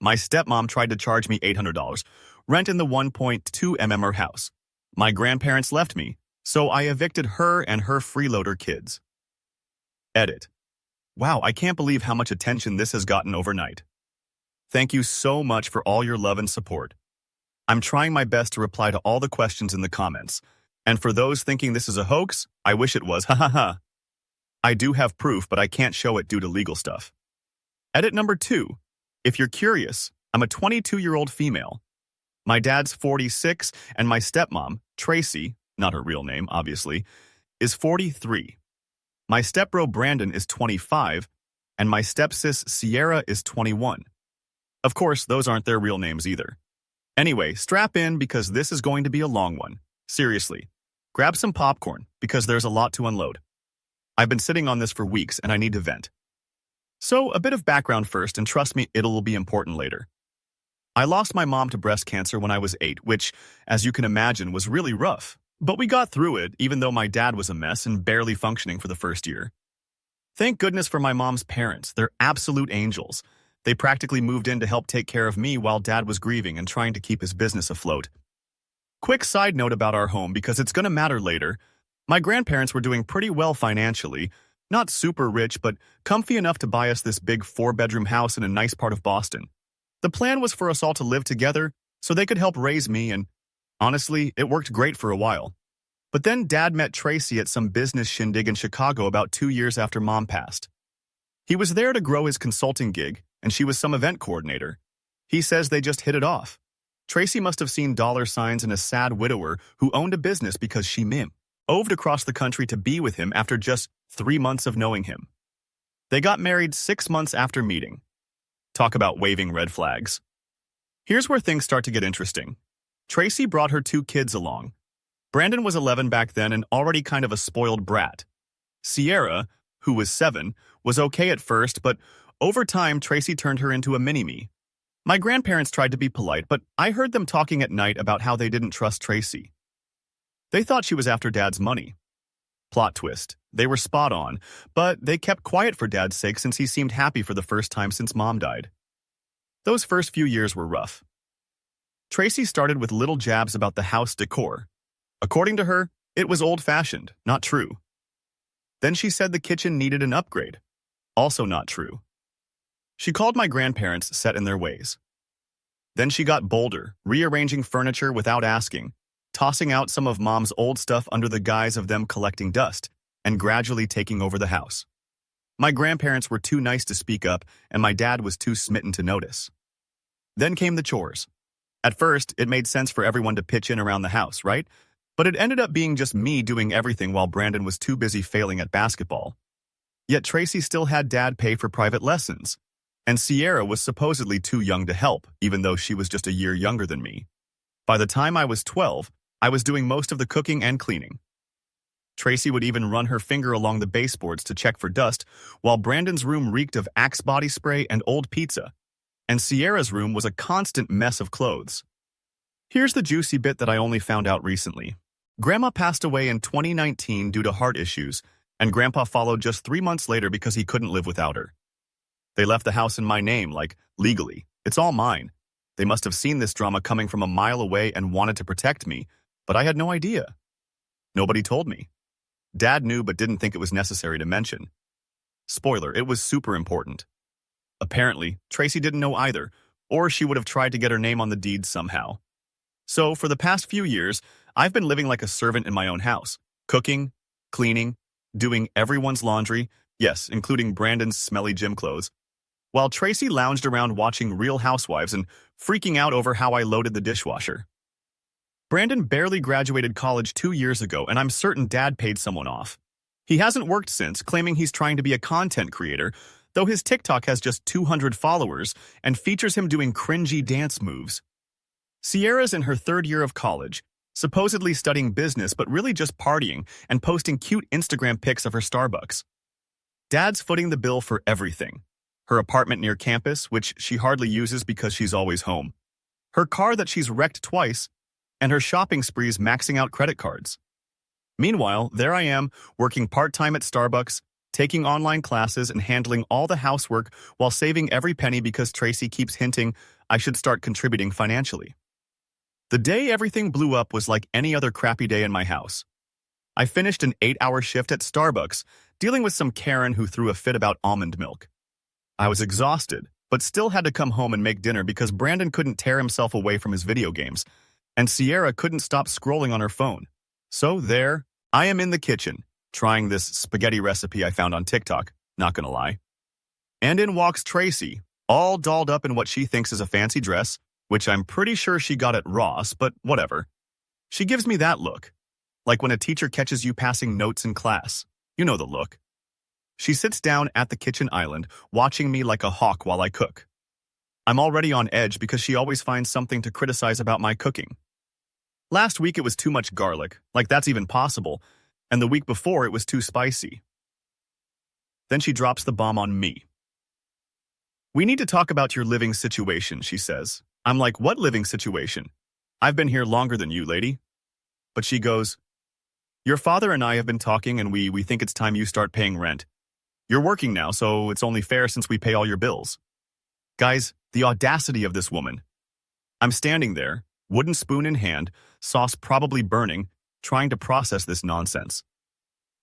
My stepmom tried to charge me $800 rent in the 1.2 mmr house. My grandparents left me, so I evicted her and her freeloader kids. Edit. Wow, I can't believe how much attention this has gotten overnight. Thank you so much for all your love and support. I'm trying my best to reply to all the questions in the comments, and for those thinking this is a hoax, I wish it was, ha ha ha. I do have proof, but I can't show it due to legal stuff. Edit number 2. If you're curious, I'm a 22-year-old female. My dad's 46, and my stepmom, Tracy, not her real name, obviously, is 43. My stepbro Brandon is 25, and my stepsis Sierra is 21. Of course, those aren't their real names either. Anyway, strap in because this is going to be a long one. Seriously, grab some popcorn because there's a lot to unload. I've been sitting on this for weeks and I need to vent. So, a bit of background first, and trust me, it'll be important later. I lost my mom to breast cancer when I was 8, which, as you can imagine, was really rough. But we got through it, even though my dad was a mess and barely functioning for the first year. Thank goodness for my mom's parents. They're absolute angels. They practically moved in to help take care of me while dad was grieving and trying to keep his business afloat. Quick side note about our home, because it's going to matter later. My grandparents were doing pretty well financially, not super rich, but comfy enough to buy us this big 4-bedroom house in a nice part of Boston. The plan was for us all to live together so they could help raise me, and honestly, it worked great for a while. But then Dad met Tracy at some business shindig in Chicago about 2 years after Mom passed. He was there to grow his consulting gig, and she was some event coordinator. He says they just hit it off. Tracy must have seen dollar signs in a sad widower who owned a business because she oved across the country to be with him after just 3 months of knowing him. They got married 6 months after meeting. Talk about waving red flags. Here's where things start to get interesting. Tracy brought her 2 kids along. Brandon was 11 back then and already kind of a spoiled brat. Sierra, who was 7, was okay at first, but over time, Tracy turned her into a mini-me. My grandparents tried to be polite, but I heard them talking at night about how they didn't trust Tracy. They thought she was after Dad's money. Plot twist. They were spot on, but they kept quiet for Dad's sake since he seemed happy for the first time since Mom died. Those first few years were rough. Tracy started with little jabs about the house decor. According to her, it was old-fashioned, not true. Then she said the kitchen needed an upgrade. Also not true. She called my grandparents set in their ways. Then she got bolder, rearranging furniture without asking, tossing out some of Mom's old stuff under the guise of them collecting dust, and gradually taking over the house. My grandparents were too nice to speak up, and my dad was too smitten to notice. Then came the chores. At first, it made sense for everyone to pitch in around the house, right? But it ended up being just me doing everything while Brandon was too busy failing at basketball. Yet Tracy still had Dad pay for private lessons, and Sierra was supposedly too young to help, even though she was just a year younger than me. By the time I was 12, I was doing most of the cooking and cleaning. Tracy would even run her finger along the baseboards to check for dust, while Brandon's room reeked of Axe body spray and old pizza, and Sierra's room was a constant mess of clothes. Here's the juicy bit that I only found out recently. Grandma passed away in 2019 due to heart issues, and Grandpa followed just 3 months later because he couldn't live without her. They left the house in my name, like, legally. It's all mine. They must have seen this drama coming from a mile away and wanted to protect me, but I had no idea. Nobody told me. Dad knew but didn't think it was necessary to mention. Spoiler, it was super important. Apparently, Tracy didn't know either, or she would have tried to get her name on the deed somehow. So, for the past few years, I've been living like a servant in my own house, cooking, cleaning, doing everyone's laundry, yes, including Brandon's smelly gym clothes, while Tracy lounged around watching Real Housewives and freaking out over how I loaded the dishwasher. Brandon barely graduated college 2 years ago, and I'm certain Dad paid someone off. He hasn't worked since, claiming he's trying to be a content creator, though his TikTok has just 200 followers and features him doing cringy dance moves. Sierra's in her 3rd year of college, supposedly studying business but really just partying and posting cute Instagram pics of her Starbucks. Dad's footing the bill for everything. Her apartment near campus, which she hardly uses because she's always home. Her car that she's wrecked twice, and her shopping sprees maxing out credit cards. Meanwhile, there I am, working part-time at Starbucks, taking online classes and handling all the housework while saving every penny because Tracy keeps hinting I should start contributing financially. The day everything blew up was like any other crappy day in my house. I finished an 8-hour shift at Starbucks, dealing with some Karen who threw a fit about almond milk. I was exhausted, but still had to come home and make dinner because Brandon couldn't tear himself away from his video games, and Sierra couldn't stop scrolling on her phone. So there, I am in the kitchen, trying this spaghetti recipe I found on TikTok, not gonna lie. And in walks Tracy, all dolled up in what she thinks is a fancy dress, which I'm pretty sure she got at Ross, but whatever. She gives me that look, like when a teacher catches you passing notes in class. You know the look. She sits down at the kitchen island, watching me like a hawk while I cook. I'm already on edge because she always finds something to criticize about my cooking. Last week it was too much garlic, like that's even possible, and the week before it was too spicy. Then she drops the bomb on me. We need to talk about your living situation, she says. I'm like, what living situation? I've been here longer than you, lady. But she goes, your father and I have been talking and we think it's time you start paying rent. You're working now, so it's only fair since we pay all your bills. Guys, the audacity of this woman. I'm standing there, wooden spoon in hand, sauce probably burning, trying to process this nonsense.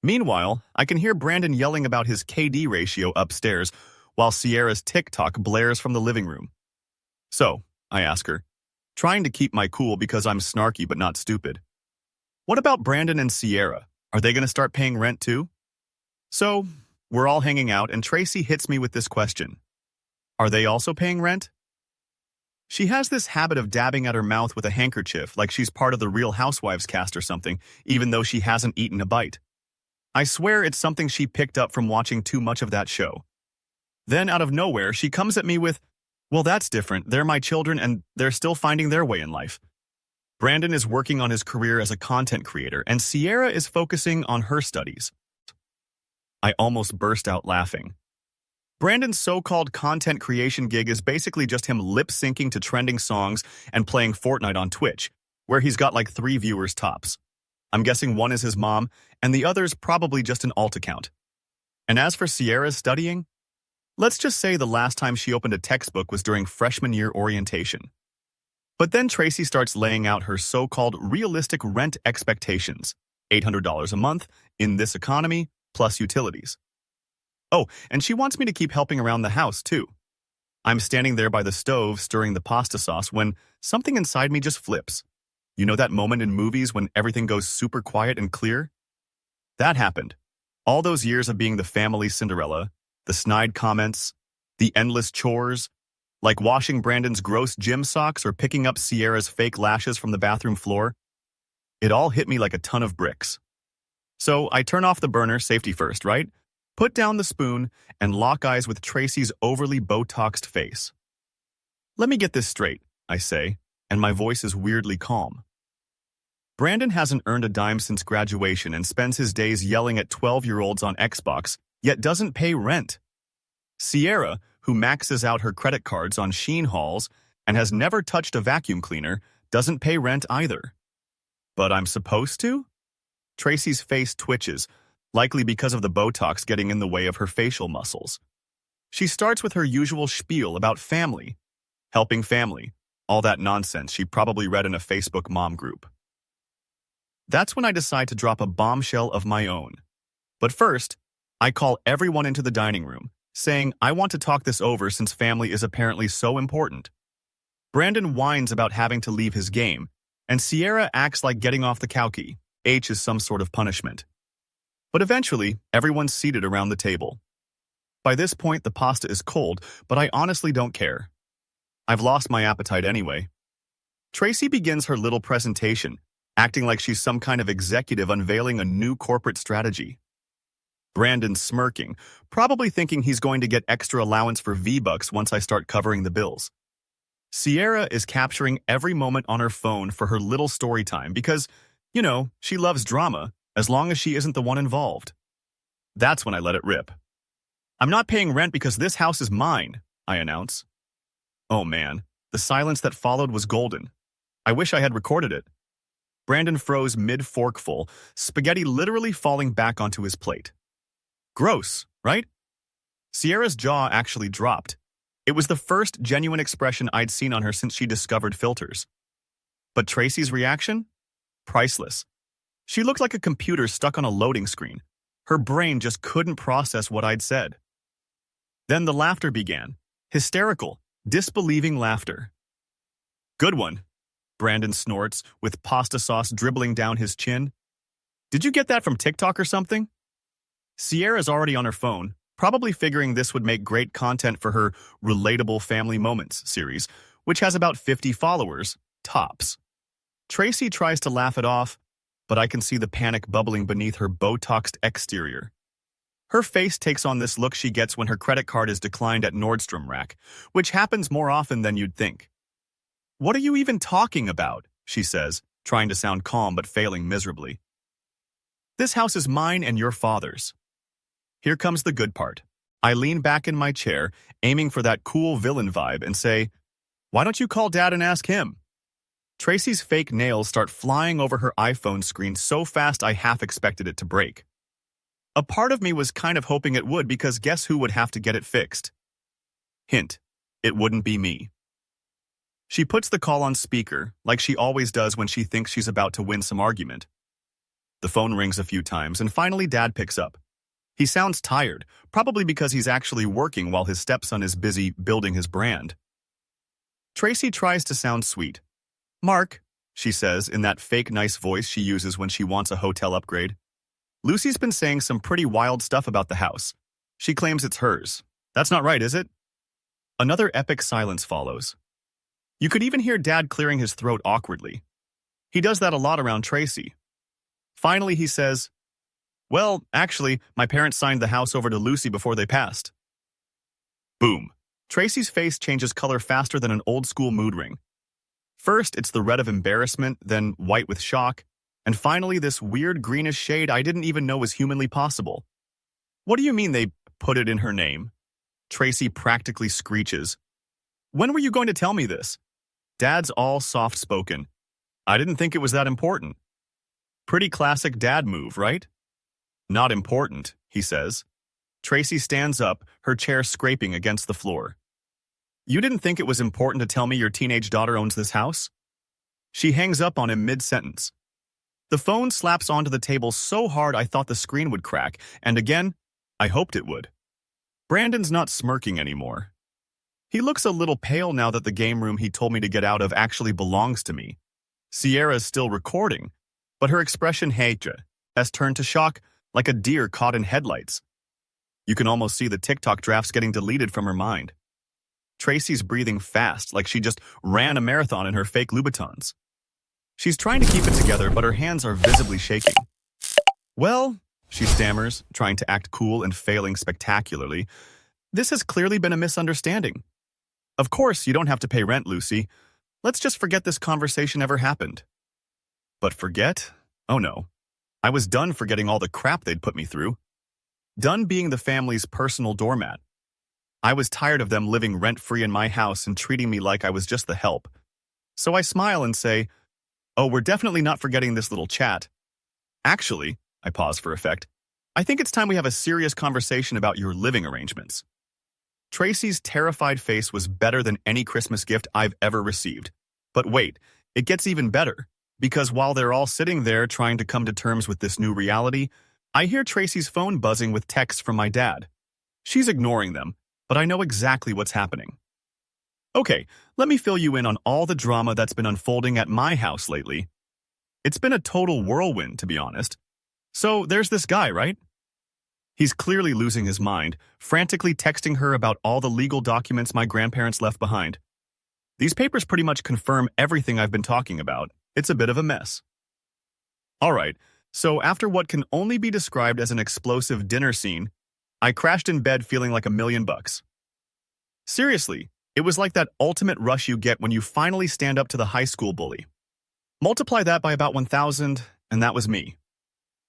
Meanwhile, I can hear Brandon yelling about his KD ratio upstairs while Sierra's TikTok blares from the living room. So, I ask her, trying to keep my cool because I'm snarky but not stupid. What about Brandon and Sierra? Are they going to start paying rent too? So, we're all hanging out and Tracy hits me with this question. Are they also paying rent? She has this habit of dabbing at her mouth with a handkerchief like she's part of the Real Housewives cast or something, even though she hasn't eaten a bite. I swear it's something she picked up from watching too much of that show. Then out of nowhere, she comes at me with, well, that's different. They're my children and they're still finding their way in life. Brandon is working on his career as a content creator and Sierra is focusing on her studies. I almost burst out laughing. Brandon's so-called content creation gig is basically just him lip-syncing to trending songs and playing Fortnite on Twitch, where he's got like 3 viewers tops. I'm guessing one is his mom, and the other's probably just an alt account. And as for Sierra's studying, let's just say the last time she opened a textbook was during freshman year orientation. But then Tracy starts laying out her so-called realistic rent expectations, $800 a month in this economy, plus utilities. Oh, and she wants me to keep helping around the house, too. I'm standing there by the stove stirring the pasta sauce when something inside me just flips. You know that moment in movies when everything goes super quiet and clear? That happened. All those years of being the family Cinderella, the snide comments, the endless chores, like washing Brandon's gross gym socks or picking up Sierra's fake lashes from the bathroom floor. It all hit me like a ton of bricks. So I turn off the burner, safety first, right? Put down the spoon, and lock eyes with Tracy's overly Botoxed face. Let me get this straight, I say, and my voice is weirdly calm. Brandon hasn't earned a dime since graduation and spends his days yelling at 12-year-olds on Xbox, yet doesn't pay rent. Sierra, who maxes out her credit cards on Sheen hauls and has never touched a vacuum cleaner, doesn't pay rent either. But I'm supposed to? Tracy's face twitches, likely because of the Botox getting in the way of her facial muscles. She starts with her usual spiel about family, helping family, all that nonsense she probably read in a Facebook mom group. That's when I decide to drop a bombshell of my own. But first, I call everyone into the dining room, saying I want to talk this over since family is apparently so important. Brandon whines about having to leave his game, and Sierra acts like getting off the cowkey. H is some sort of punishment. But eventually, everyone's seated around the table. By this point, the pasta is cold, but I honestly don't care. I've lost my appetite anyway. Tracy begins her little presentation, acting like she's some kind of executive unveiling a new corporate strategy. Brandon's smirking, probably thinking he's going to get extra allowance for V-Bucks once I start covering the bills. Sierra is capturing every moment on her phone for her little story time because, you know, she loves drama, as long as she isn't the one involved. That's when I let it rip. I'm not paying rent because this house is mine, I announce. Oh man, the silence that followed was golden. I wish I had recorded it. Brandon froze mid-forkful, spaghetti literally falling back onto his plate. Gross, right? Sierra's jaw actually dropped. It was the first genuine expression I'd seen on her since she discovered filters. But Tracy's reaction? Priceless. She looked like a computer stuck on a loading screen. Her brain just couldn't process what I'd said. Then the laughter began. Hysterical, disbelieving laughter. Good one, Brandon snorts, with pasta sauce dribbling down his chin. Did you get that from TikTok or something? Sierra's already on her phone, probably figuring this would make great content for her Relatable Family Moments series, which has about 50 followers, tops. Tracy tries to laugh it off, but I can see the panic bubbling beneath her Botoxed exterior. Her face takes on this look she gets when her credit card is declined at Nordstrom Rack, which happens more often than you'd think. What are you even talking about? She says, trying to sound calm but failing miserably. This house is mine and your father's. Here comes the good part. I lean back in my chair, aiming for that cool villain vibe, and say, "Why don't you call Dad and ask him?" Tracy's fake nails start flying over her iPhone screen so fast I half expected it to break. A part of me was kind of hoping it would, because guess who would have to get it fixed? Hint, it wouldn't be me. She puts the call on speaker, like she always does when she thinks she's about to win some argument. The phone rings a few times, and finally Dad picks up. He sounds tired, probably because he's actually working while his stepson is busy building his brand. Tracy tries to sound sweet. "Mark," she says in that fake nice voice she uses when she wants a hotel upgrade. "Lucy's been saying some pretty wild stuff about the house. She claims it's hers. That's not right, is it?" Another epic silence follows. You could even hear Dad clearing his throat awkwardly. He does that a lot around Tracy. Finally, he says, "Well, actually, my parents signed the house over to Lucy before they passed." Boom. Tracy's face changes color faster than an old-school mood ring. First, it's the red of embarrassment, then white with shock, and finally this weird greenish shade I didn't even know was humanly possible. "What do you mean they put it in her name?" Tracy practically screeches. "When were you going to tell me this?" Dad's all soft-spoken. "I didn't think it was that important." Pretty classic dad move, right? "Not important," he says. Tracy stands up, her chair scraping against the floor. "You didn't think it was important to tell me your teenage daughter owns this house?" She hangs up on him mid-sentence. The phone slaps onto the table so hard I thought the screen would crack, and again, I hoped it would. Brandon's not smirking anymore. He looks a little pale now that the game room he told me to get out of actually belongs to me. Sierra's still recording, but her expression has turned to shock, like a deer caught in headlights. You can almost see the TikTok drafts getting deleted from her mind. Tracy's breathing fast, like she just ran a marathon in her fake Louboutins. She's trying to keep it together, but her hands are visibly shaking. "Well," she stammers, trying to act cool and failing spectacularly, "this has clearly been a misunderstanding. Of course, you don't have to pay rent, Lucy. Let's just forget this conversation ever happened." But forget? Oh no. I was done forgetting all the crap they'd put me through. Done being the family's personal doormat. I was tired of them living rent-free in my house and treating me like I was just the help. So I smile and say, "Oh, we're definitely not forgetting this little chat. Actually," I pause for effect, "I think it's time we have a serious conversation about your living arrangements." Tracy's terrified face was better than any Christmas gift I've ever received. But wait, it gets even better. Because while they're all sitting there trying to come to terms with this new reality, I hear Tracy's phone buzzing with texts from my dad. She's ignoring them, but I know exactly what's happening. Okay, let me fill you in on all the drama that's been unfolding at my house lately. It's been a total whirlwind, to be honest. So there's this guy, right? He's clearly losing his mind, frantically texting her about all the legal documents my grandparents left behind. These papers pretty much confirm everything I've been talking about. It's a bit of a mess. All right, so after what can only be described as an explosive dinner scene, I crashed in bed feeling like $1,000,000. Seriously, it was like that ultimate rush you get when you finally stand up to the high school bully. Multiply that by about 1,000, and that was me.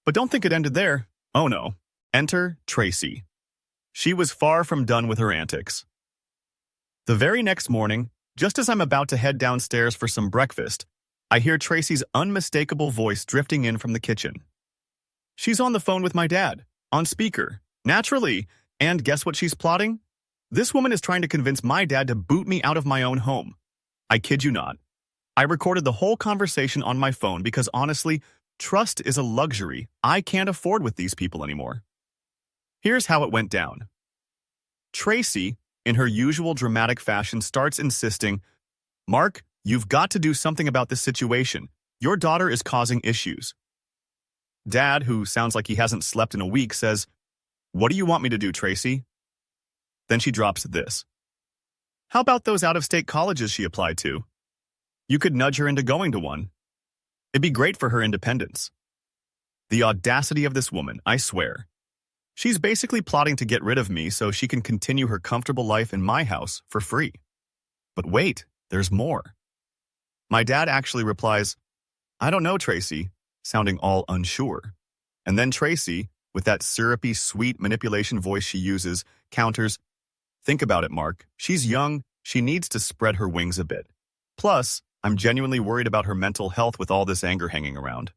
But don't think it ended there. Oh no. Enter Tracy. She was far from done with her antics. The very next morning, just as I'm about to head downstairs for some breakfast, I hear Tracy's unmistakable voice drifting in from the kitchen. She's on the phone with my dad, on speaker, Naturally. And guess what she's plotting? This woman is trying to convince my dad to boot me out of my own home. I kid you not. I recorded the whole conversation on my phone because honestly, trust is a luxury I can't afford with these people anymore. Here's how it went down. Tracy, in her usual dramatic fashion, starts insisting, "Mark, you've got to do something about this situation. Your daughter is causing issues." Dad, who sounds like he hasn't slept in a week, says, "What do you want me to do, Tracy?" Then she drops this. "How about those out-of-state colleges she applied to? You could nudge her into going to one. It'd be great for her independence." The audacity of this woman, I swear. She's basically plotting to get rid of me so she can continue her comfortable life in my house for free. But wait, there's more. My dad actually replies, "I don't know, Tracy," sounding all unsure. And then Tracy, with that syrupy, sweet manipulation voice she uses, counters, "Think about it, Mark. She's young. She needs to spread her wings a bit. Plus, I'm genuinely worried about her mental health with all this anger hanging around.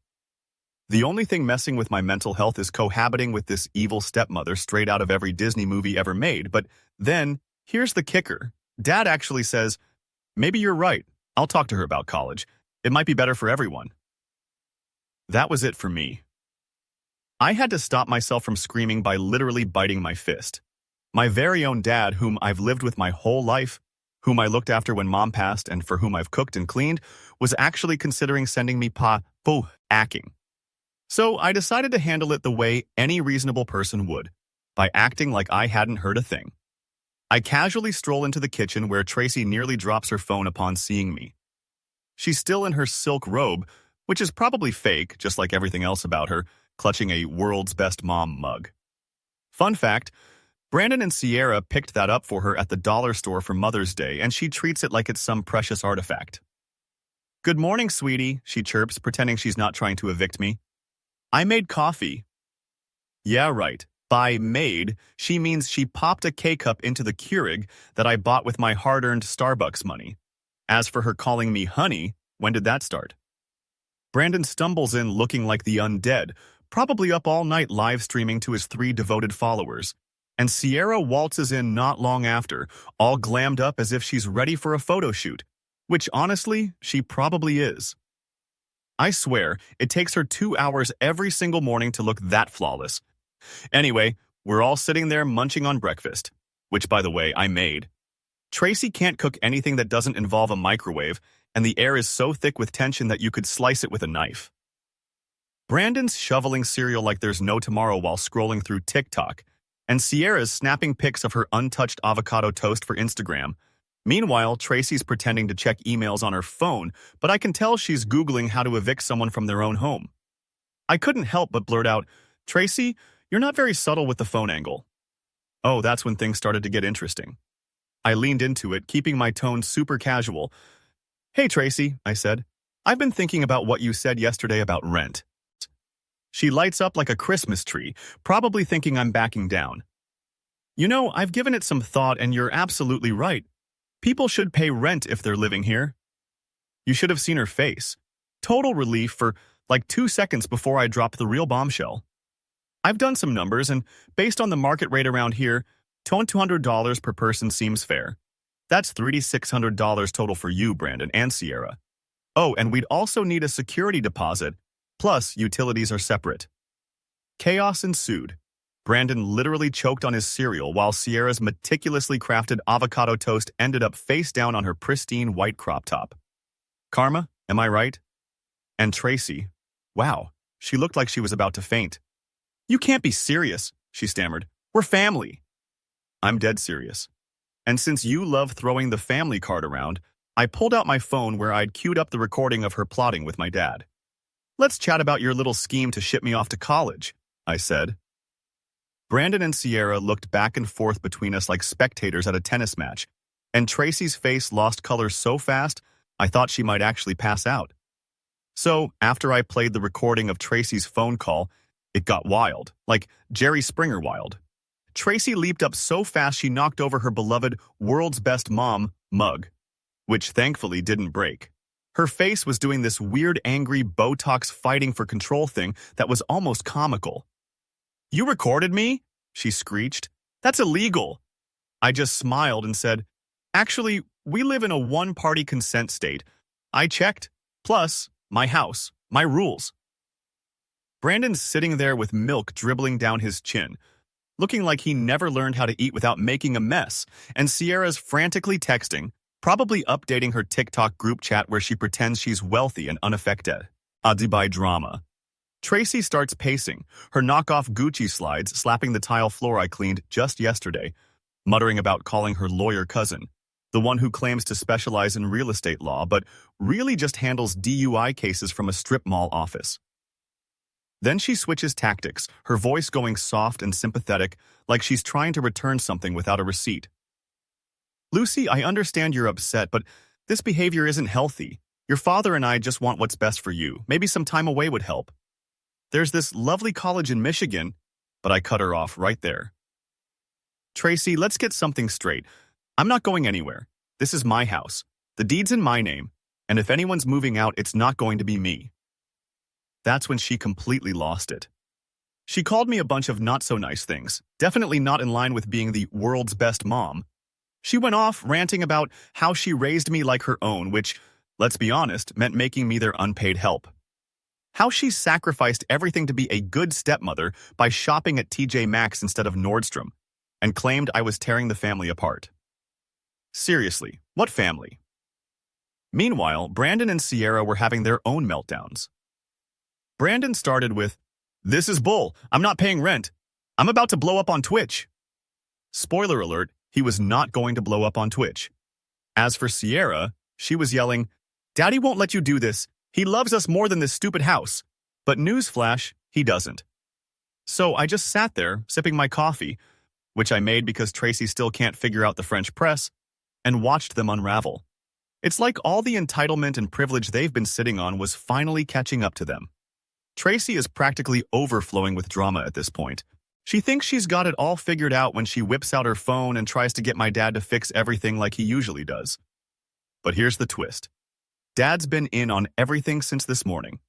The only thing messing with my mental health is cohabiting with this evil stepmother straight out of every Disney movie ever made." But then, here's the kicker. Dad actually says, "Maybe you're right. I'll talk to her about college. It might be better for everyone." That was it for me. I had to stop myself from screaming by literally biting my fist. My very own dad, whom I've lived with my whole life, whom I looked after when mom passed and for whom I've cooked and cleaned, was actually considering sending me acting. So I decided to handle it the way any reasonable person would, by acting like I hadn't heard a thing. I casually stroll into the kitchen where Tracy nearly drops her phone upon seeing me. She's still in her silk robe, which is probably fake, just like everything else about her, clutching a world's best mom mug. Fun fact, Brandon and Sierra picked that up for her at the dollar store for Mother's Day, and she treats it like it's some precious artifact. "Good morning, sweetie," she chirps, pretending she's not trying to evict me. "I made coffee." Yeah, right. By made, she means she popped a K-cup into the Keurig that I bought with my hard-earned Starbucks money. As for her calling me honey, when did that start? Brandon stumbles in looking like the undead, probably up all night live streaming to his 3 devoted followers. And Sierra waltzes in not long after, all glammed up as if she's ready for a photo shoot, which honestly, she probably is. I swear, it takes her 2 hours every single morning to look that flawless. Anyway, we're all sitting there munching on breakfast, which, by the way, I made. Tracy can't cook anything that doesn't involve a microwave, and the air is so thick with tension that you could slice it with a knife. Brandon's shoveling cereal like there's no tomorrow while scrolling through TikTok, and Sierra's snapping pics of her untouched avocado toast for Instagram. Meanwhile, Tracy's pretending to check emails on her phone, but I can tell she's Googling how to evict someone from their own home. I couldn't help but blurt out, "Tracy, you're not very subtle with the phone angle." Oh, that's when things started to get interesting. I leaned into it, keeping my tone super casual. "Hey, Tracy," I said. "I've been thinking about what you said yesterday about rent." She lights up like a Christmas tree, probably thinking I'm backing down. "You know, I've given it some thought and you're absolutely right. People should pay rent if they're living here." You should have seen her face. Total relief for like 2 seconds before I dropped the real bombshell. I've done some numbers, and based on the market rate around here, $200 per person seems fair. That's $3,600 total for you, Brandon, and Sierra. Oh, and we'd also need a security deposit, plus utilities are separate. Chaos ensued. Brandon literally choked on his cereal while Sierra's meticulously crafted avocado toast ended up face down on her pristine white crop top. Karma, am I right? And Tracy, wow, she looked like she was about to faint. "You can't be serious," she stammered. "We're family." I'm dead serious. And since you love throwing the family card around, I pulled out my phone where I'd queued up the recording of her plotting with my dad. "Let's chat about your little scheme to ship me off to college," I said. Brandon and Sierra looked back and forth between us like spectators at a tennis match, and Tracy's face lost color so fast, I thought she might actually pass out. So, after I played the recording of Tracy's phone call, it got wild, like Jerry Springer wild. Tracy leaped up so fast she knocked over her beloved world's best mom mug, which thankfully didn't break. Her face was doing this weird angry Botox fighting for control thing that was almost comical. "You recorded me?" she screeched. That's illegal. I just smiled and said, actually, we live in a one-party consent state. I checked, plus my house, my rules. Brandon's sitting there with milk dribbling down his chin, looking like he never learned how to eat without making a mess, and Sierra's frantically texting, probably updating her TikTok group chat where she pretends she's wealthy and unaffected. Dubai drama. Tracy starts pacing, her knockoff Gucci slides slapping the tile floor I cleaned just yesterday, muttering about calling her lawyer cousin, the one who claims to specialize in real estate law but really just handles DUI cases from a strip mall office. Then she switches tactics, her voice going soft and sympathetic, like she's trying to return something without a receipt. Lucy, I understand you're upset, but this behavior isn't healthy. Your father and I just want what's best for you. Maybe some time away would help. There's this lovely college in Michigan, but I cut her off right there. Tracy, let's get something straight. I'm not going anywhere. This is my house. The deed's in my name, and if anyone's moving out, it's not going to be me. That's when she completely lost it. She called me a bunch of not-so-nice things, definitely not in line with being the world's best mom. She went off ranting about how she raised me like her own, which, let's be honest, meant making me their unpaid help. How she sacrificed everything to be a good stepmother by shopping at TJ Maxx instead of Nordstrom, and claimed I was tearing the family apart. Seriously, what family? Meanwhile, Brandon and Sierra were having their own meltdowns. Brandon started with, "This is bull. I'm not paying rent. I'm about to blow up on Twitch." Spoiler alert, he was not going to blow up on Twitch. As for Sierra, she was yelling, "Daddy won't let you do this. He loves us more than this stupid house." But newsflash, he doesn't. So I just sat there, sipping my coffee, which I made because Tracy still can't figure out the French press, and watched them unravel. It's like all the entitlement and privilege they've been sitting on was finally catching up to them. Tracy is practically overflowing with drama at this point. She thinks she's got it all figured out when she whips out her phone and tries to get my dad to fix everything like he usually does. But here's the twist. Dad's been in on everything since this morning.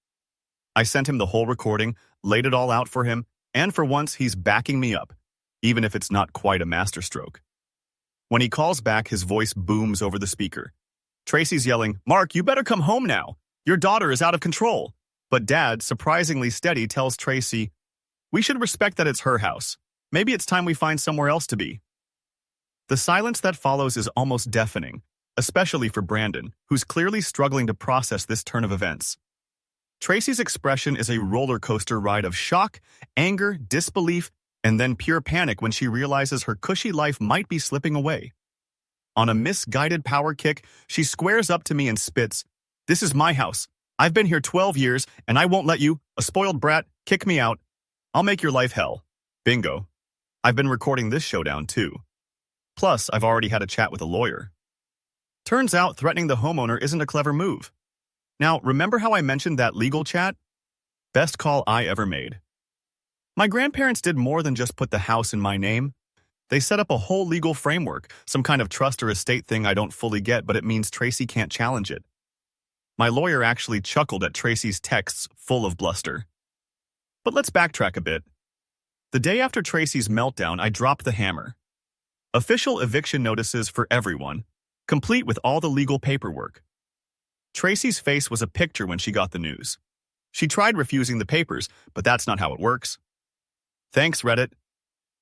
I sent him the whole recording, laid it all out for him, and for once he's backing me up, even if it's not quite a masterstroke. When he calls back, his voice booms over the speaker. Tracy's yelling, "Mark, you better come home now. Your daughter is out of control." But Dad, surprisingly steady, tells Tracy, "We should respect that it's her house. Maybe it's time we find somewhere else to be." The silence that follows is almost deafening, especially for Brandon, who's clearly struggling to process this turn of events. Tracy's expression is a roller coaster ride of shock, anger, disbelief, and then pure panic when she realizes her cushy life might be slipping away. On a misguided power kick, she squares up to me and spits, "This is my house. I've been here 12 years, and I won't let you, a spoiled brat, kick me out. I'll make your life hell." Bingo. I've been recording this showdown too. Plus, I've already had a chat with a lawyer. Turns out threatening the homeowner isn't a clever move. Now, remember how I mentioned that legal chat? Best call I ever made. My grandparents did more than just put the house in my name. They set up a whole legal framework, some kind of trust or estate thing I don't fully get, but it means Tracy can't challenge it. My lawyer actually chuckled at Tracy's texts full of bluster. But let's backtrack a bit. The day after Tracy's meltdown, I dropped the hammer. Official eviction notices for everyone, complete with all the legal paperwork. Tracy's face was a picture when she got the news. She tried refusing the papers, but that's not how it works. Thanks, Reddit.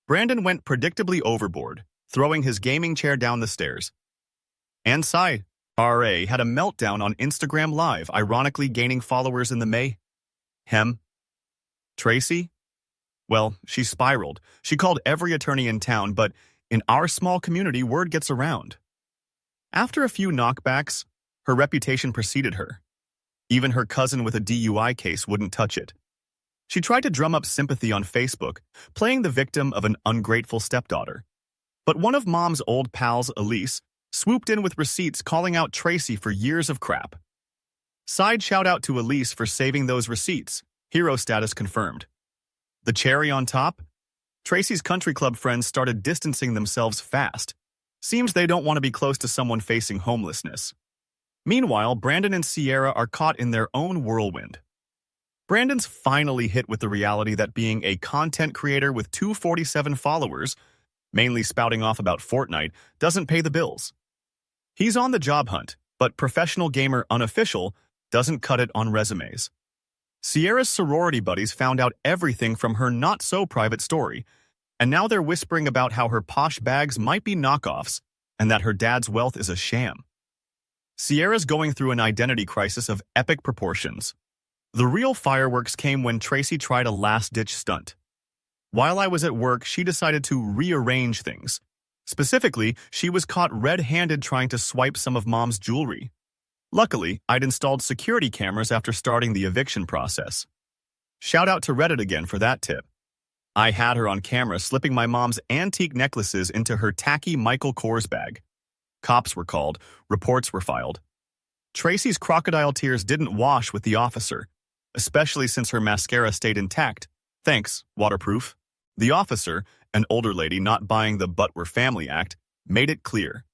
Brandon went predictably overboard, throwing his gaming chair down the stairs. And Sai, RA, had a meltdown on Instagram Live, ironically gaining followers in the mayhem. Tracy? Well, she spiraled. She called every attorney in town, but in our small community, word gets around. After a few knockbacks, her reputation preceded her. Even her cousin with a DUI case wouldn't touch it. She tried to drum up sympathy on Facebook, playing the victim of an ungrateful stepdaughter. But one of Mom's old pals, Elise, swooped in with receipts calling out Tracy for years of crap. Side shout out to Elise for saving those receipts. Hero status confirmed. The cherry on top? Tracy's country club friends started distancing themselves fast. Seems they don't want to be close to someone facing homelessness. Meanwhile, Brandon and Sierra are caught in their own whirlwind. Brandon's finally hit with the reality that being a content creator with 247 followers, mainly spouting off about Fortnite, doesn't pay the bills. He's on the job hunt, but professional gamer unofficial doesn't cut it on resumes. Sierra's sorority buddies found out everything from her not-so-private story, and now they're whispering about how her posh bags might be knockoffs and that her dad's wealth is a sham. Sierra's going through an identity crisis of epic proportions. The real fireworks came when Tracy tried a last-ditch stunt. While I was at work, she decided to rearrange things. Specifically, she was caught red-handed trying to swipe some of Mom's jewelry. Luckily, I'd installed security cameras after starting the eviction process. Shout out to Reddit again for that tip. I had her on camera slipping my mom's antique necklaces into her tacky Michael Kors bag. Cops were called, reports were filed. Tracy's crocodile tears didn't wash with the officer, especially since her mascara stayed intact. Thanks, waterproof. The officer, an older lady not buying the "but we're family" act, made it clear.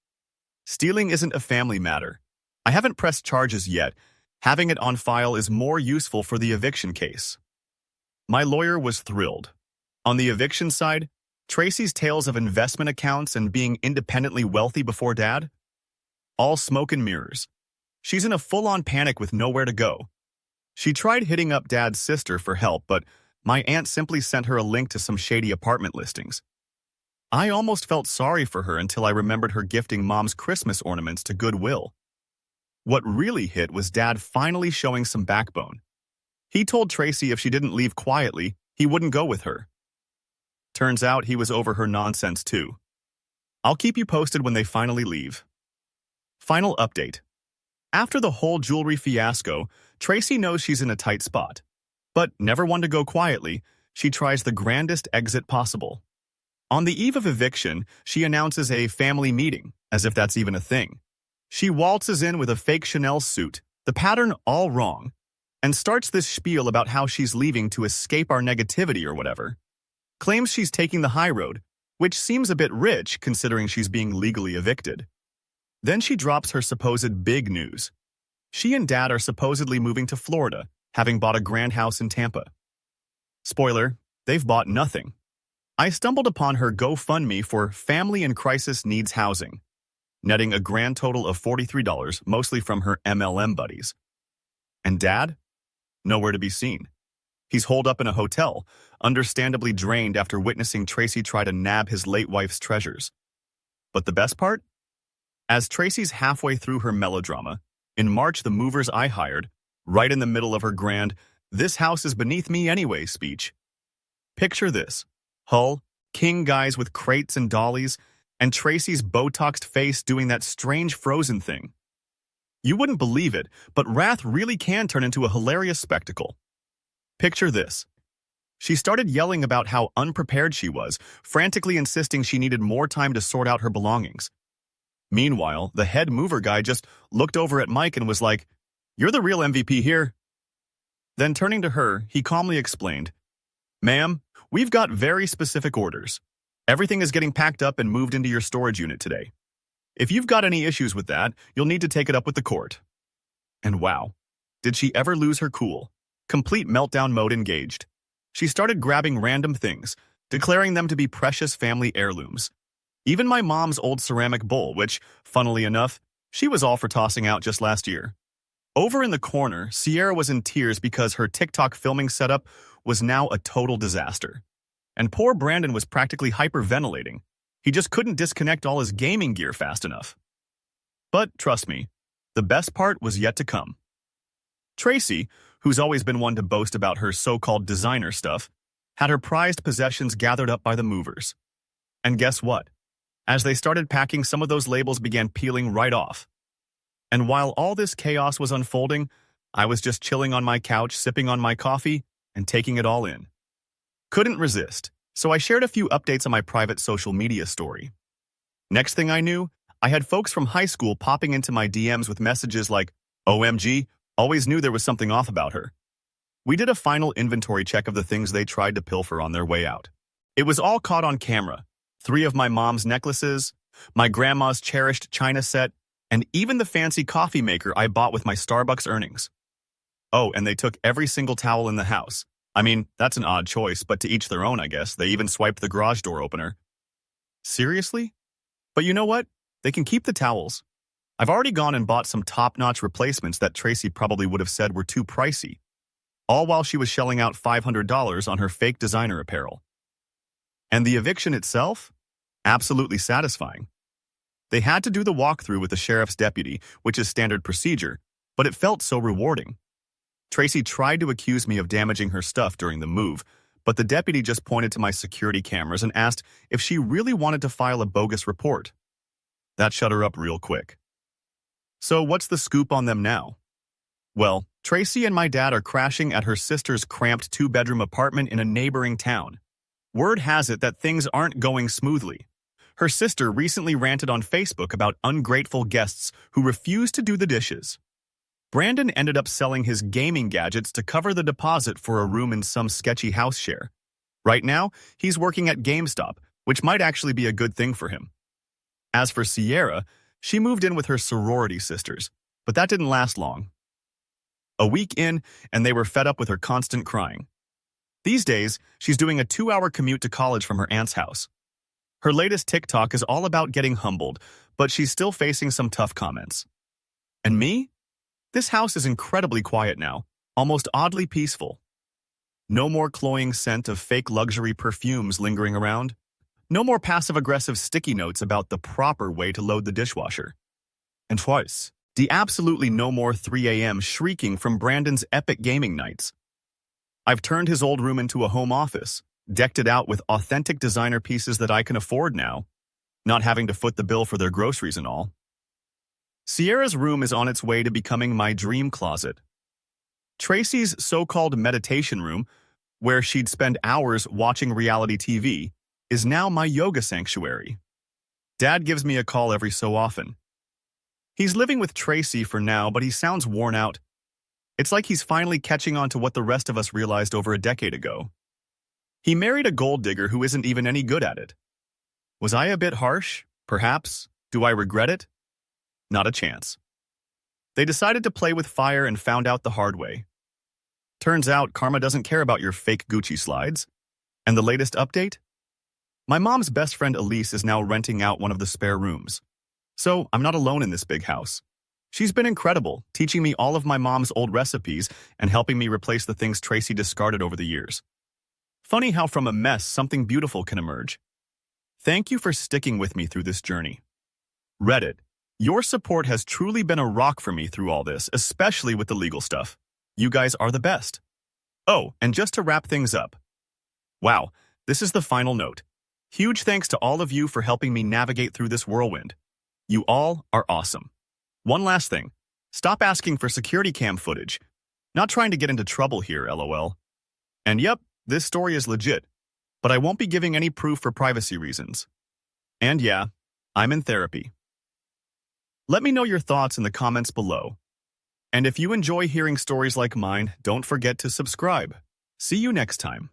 Stealing isn't a family matter. I haven't pressed charges yet. Having it on file is more useful for the eviction case. My lawyer was thrilled. On the eviction side, Tracy's tales of investment accounts and being independently wealthy before dad? All smoke and mirrors. She's in a full-on panic with nowhere to go. She tried hitting up dad's sister for help, but my aunt simply sent her a link to some shady apartment listings. I almost felt sorry for her until I remembered her gifting Mom's Christmas ornaments to Goodwill. What really hit was Dad finally showing some backbone. He told Tracy if she didn't leave quietly, he wouldn't go with her. Turns out he was over her nonsense too. I'll keep you posted when they finally leave. Final update. After the whole jewelry fiasco, Tracy knows she's in a tight spot. But never one to go quietly, she tries the grandest exit possible. On the eve of eviction, she announces a family meeting, as if that's even a thing. She waltzes in with a fake Chanel suit, the pattern all wrong, and starts this spiel about how she's leaving to escape our negativity or whatever. Claims she's taking the high road, which seems a bit rich considering she's being legally evicted. Then she drops her supposed big news. She and Dad are supposedly moving to Florida, having bought a grand house in Tampa. Spoiler, they've bought nothing. I stumbled upon her GoFundMe for Family in Crisis Needs Housing, netting a grand total of $43, mostly from her MLM buddies. And Dad? Nowhere to be seen. He's holed up in a hotel, understandably drained after witnessing Tracy try to nab his late wife's treasures. But the best part? As Tracy's halfway through her melodrama, in March the movers I hired, right in the middle of her grand, "this house is beneath me anyway" speech. Picture this. Hull, king guys with crates and dollies, and Tracy's Botoxed face doing that strange Frozen thing. You wouldn't believe it, but wrath really can turn into a hilarious spectacle. Picture this. She started yelling about how unprepared she was, frantically insisting she needed more time to sort out her belongings. Meanwhile, the head mover guy just looked over at Mike and was like, "You're the real MVP here." Then turning to her, he calmly explained, "Ma'am, we've got very specific orders. Everything is getting packed up and moved into your storage unit today. If you've got any issues with that, you'll need to take it up with the court." And wow, did she ever lose her cool? Complete meltdown mode engaged. She started grabbing random things, declaring them to be precious family heirlooms. Even my mom's old ceramic bowl, which, funnily enough, she was all for tossing out just last year. Over in the corner, Sierra was in tears because her TikTok filming setup was now a total disaster. And poor Brandon was practically hyperventilating. He just couldn't disconnect all his gaming gear fast enough. But trust me, the best part was yet to come. Tracy, who's always been one to boast about her so-called designer stuff, had her prized possessions gathered up by the movers. And guess what? As they started packing, some of those labels began peeling right off. And while all this chaos was unfolding, I was just chilling on my couch, sipping on my coffee, and taking it all in. Couldn't resist, so I shared a few updates on my private social media story. Next thing I knew, I had folks from high school popping into my DMs with messages like, "OMG, always knew there was something off about her." We did a final inventory check of the things they tried to pilfer on their way out. It was all caught on camera. 3 of my mom's necklaces, my grandma's cherished china set, and even the fancy coffee maker I bought with my Starbucks earnings. Oh, and they took every single towel in the house. I mean, that's an odd choice, but to each their own, I guess. They even swiped the garage door opener. Seriously? But you know what? They can keep the towels. I've already gone and bought some top-notch replacements that Tracy probably would have said were too pricey, all while she was shelling out $500 on her fake designer apparel. And the eviction itself? Absolutely satisfying. They had to do the walkthrough with the sheriff's deputy, which is standard procedure, but it felt so rewarding. Tracy tried to accuse me of damaging her stuff during the move, but the deputy just pointed to my security cameras and asked if she really wanted to file a bogus report. That shut her up real quick. So what's the scoop on them now? Well, Tracy and my dad are crashing at her sister's cramped two-bedroom apartment in a neighboring town. Word has it that things aren't going smoothly. Her sister recently ranted on Facebook about ungrateful guests who refuse to do the dishes. Brandon ended up selling his gaming gadgets to cover the deposit for a room in some sketchy house share. Right now, he's working at GameStop, which might actually be a good thing for him. As for Sierra, she moved in with her sorority sisters, but that didn't last long. A week in, and they were fed up with her constant crying. These days, she's doing a 2-hour commute to college from her aunt's house. Her latest TikTok is all about getting humbled, but she's still facing some tough comments. And me? This house is incredibly quiet now, almost oddly peaceful. No more cloying scent of fake luxury perfumes lingering around. No more passive-aggressive sticky notes about the proper way to load the dishwasher. And twice, absolutely no more 3 a.m. shrieking from Brandon's epic gaming nights. I've turned his old room into a home office, decked it out with authentic designer pieces that I can afford now, not having to foot the bill for their groceries and all. Sierra's room is on its way to becoming my dream closet. Tracy's so-called meditation room, where she'd spend hours watching reality TV, is now my yoga sanctuary. Dad gives me a call every so often. He's living with Tracy for now, but he sounds worn out. It's like he's finally catching on to what the rest of us realized over a decade ago. He married a gold digger who isn't even any good at it. Was I a bit harsh? Perhaps. Do I regret it? Not a chance. They decided to play with fire and found out the hard way. Turns out karma doesn't care about your fake Gucci slides. And the latest update? My mom's best friend Elise is now renting out one of the spare rooms. So I'm not alone in this big house. She's been incredible, teaching me all of my mom's old recipes and helping me replace the things Tracy discarded over the years. Funny how from a mess something beautiful can emerge. Thank you for sticking with me through this journey. Reddit, your support has truly been a rock for me through all this, especially with the legal stuff. You guys are the best. Oh, and just to wrap things up. Wow, this is the final note. Huge thanks to all of you for helping me navigate through this whirlwind. You all are awesome. One last thing. Stop asking for security cam footage. Not trying to get into trouble here, lol. And yep, this story is legit, but I won't be giving any proof for privacy reasons. And yeah, I'm in therapy. Let me know your thoughts in the comments below. And if you enjoy hearing stories like mine, don't forget to subscribe. See you next time.